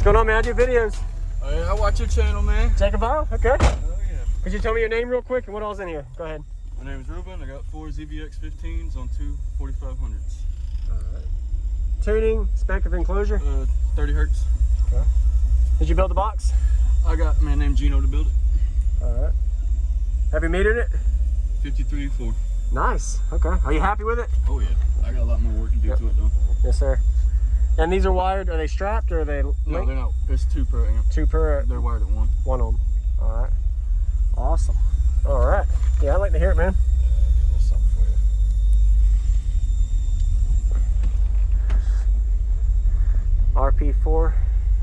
What's going on, man? I do videos. Oh, yeah, I watch your channel, man. JacobViral? Okay. Oh, yeah. Could you tell me your name real quick and what all's in here? Go ahead. My name is Ruben. I got 4 ZBX 15s on 2 4500s. Alright. Tuning, spec of enclosure? 30 hertz. Okay. Did you build the box? I got a man named Gino to build it. Alright. Have you metered it? 53.4. Nice. Okay. Are you happy with it? Oh, yeah. I got a lot more work to do to it, though. Yes, sir. And these are wired, are they strapped or are they linked? No, they're not. It's 2 per amp. 2 per? They're wired at 1. 1 ohm. Alright. Awesome. Alright. Yeah, I'd like to hear it, man. There's something for you. RP4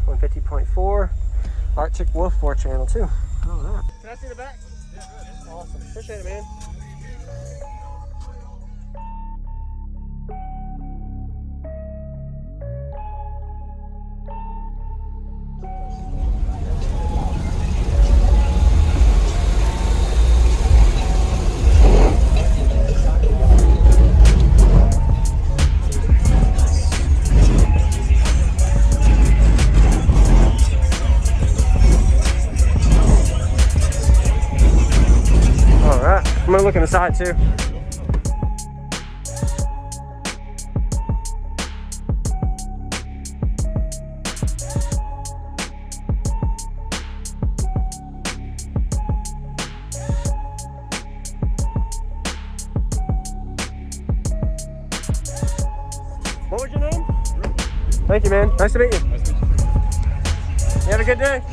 150.4 Arctic Wolf 4 channel too. Oh, that. Can I see the back? Yeah, good. Awesome. Appreciate it, man. I'm gonna look inside too. What was your name? Ruben. Thank you, man. Nice to meet you. Nice to meet you. You have a good day.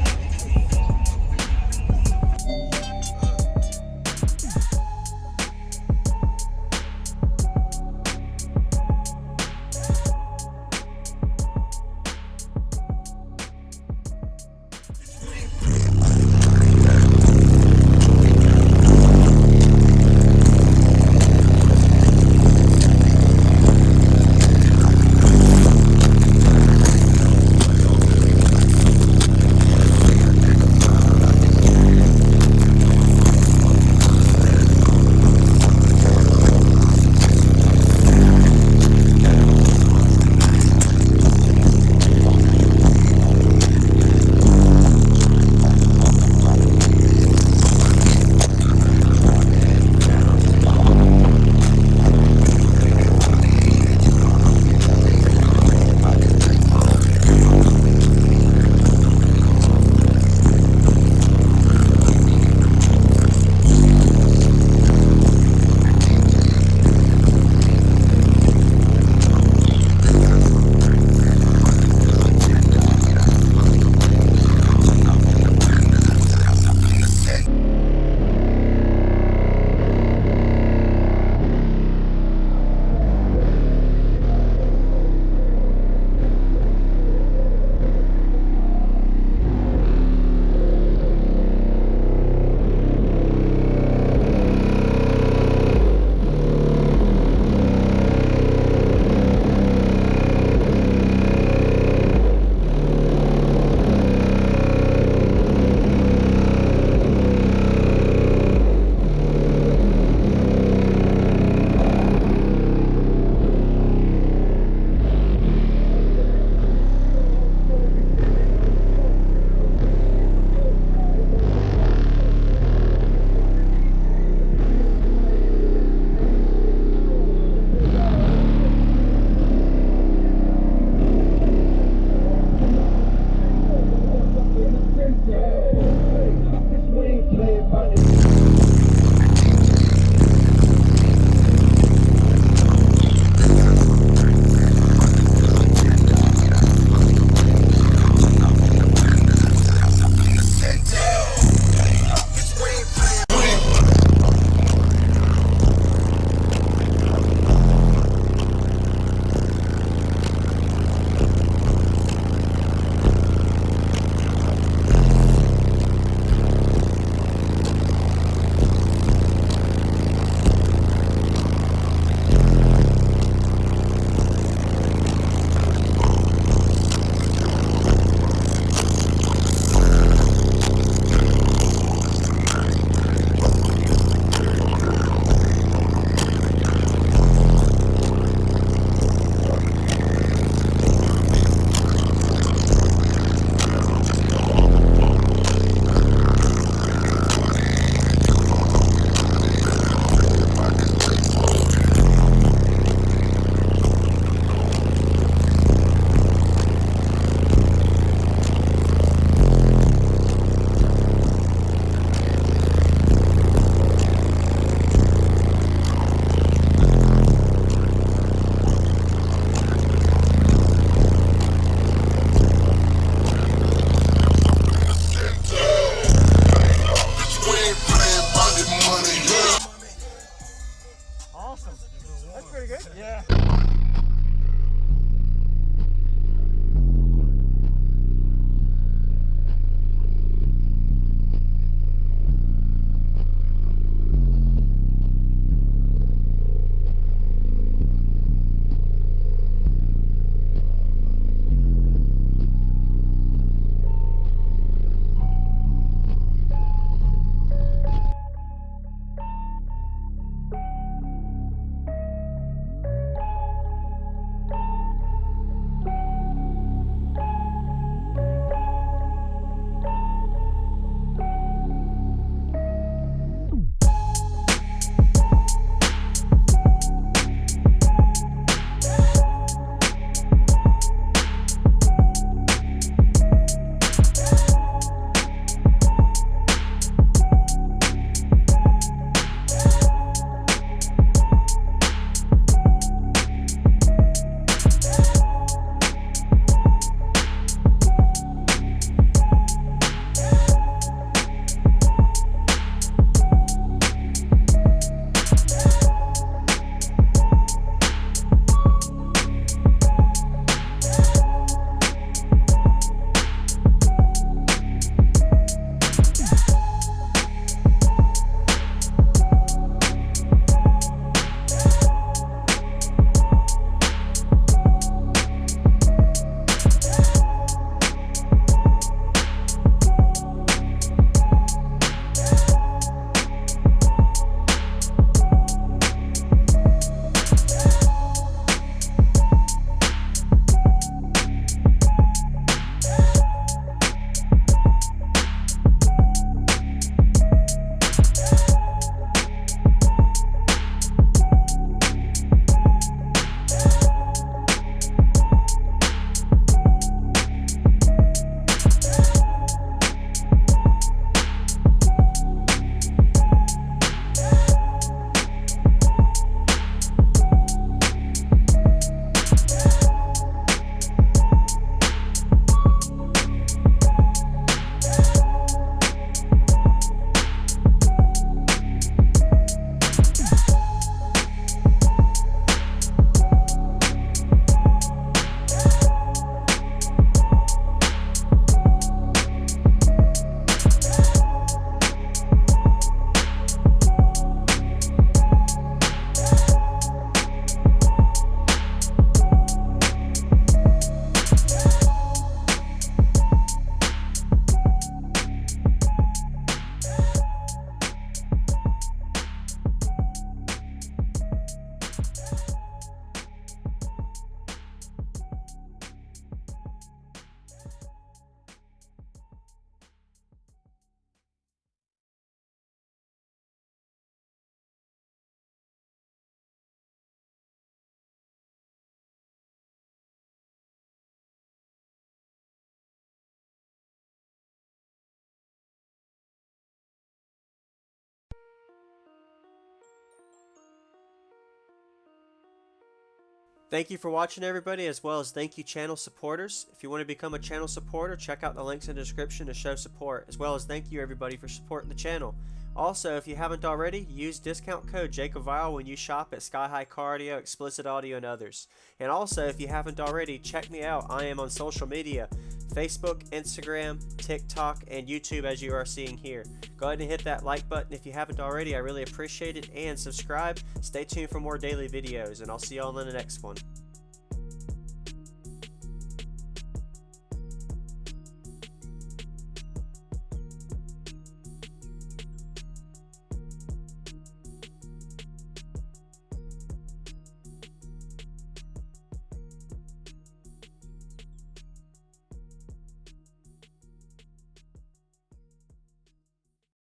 Thank you for watching, everybody, as well as thank you channel supporters. If you want to become a channel supporter, check out the links in the description to show support, as well as thank you everybody for supporting the channel. Also, if you haven't already, use discount code JacobViral when you shop at Sky High Cardio, Explicit Audio, and others. And also, if you haven't already, check me out. I am on social media, Facebook, Instagram, TikTok, and YouTube, as you are seeing here. Go ahead and hit that like button if you haven't already. I really appreciate it. And subscribe. Stay tuned for more daily videos, and I'll see y'all in the next one.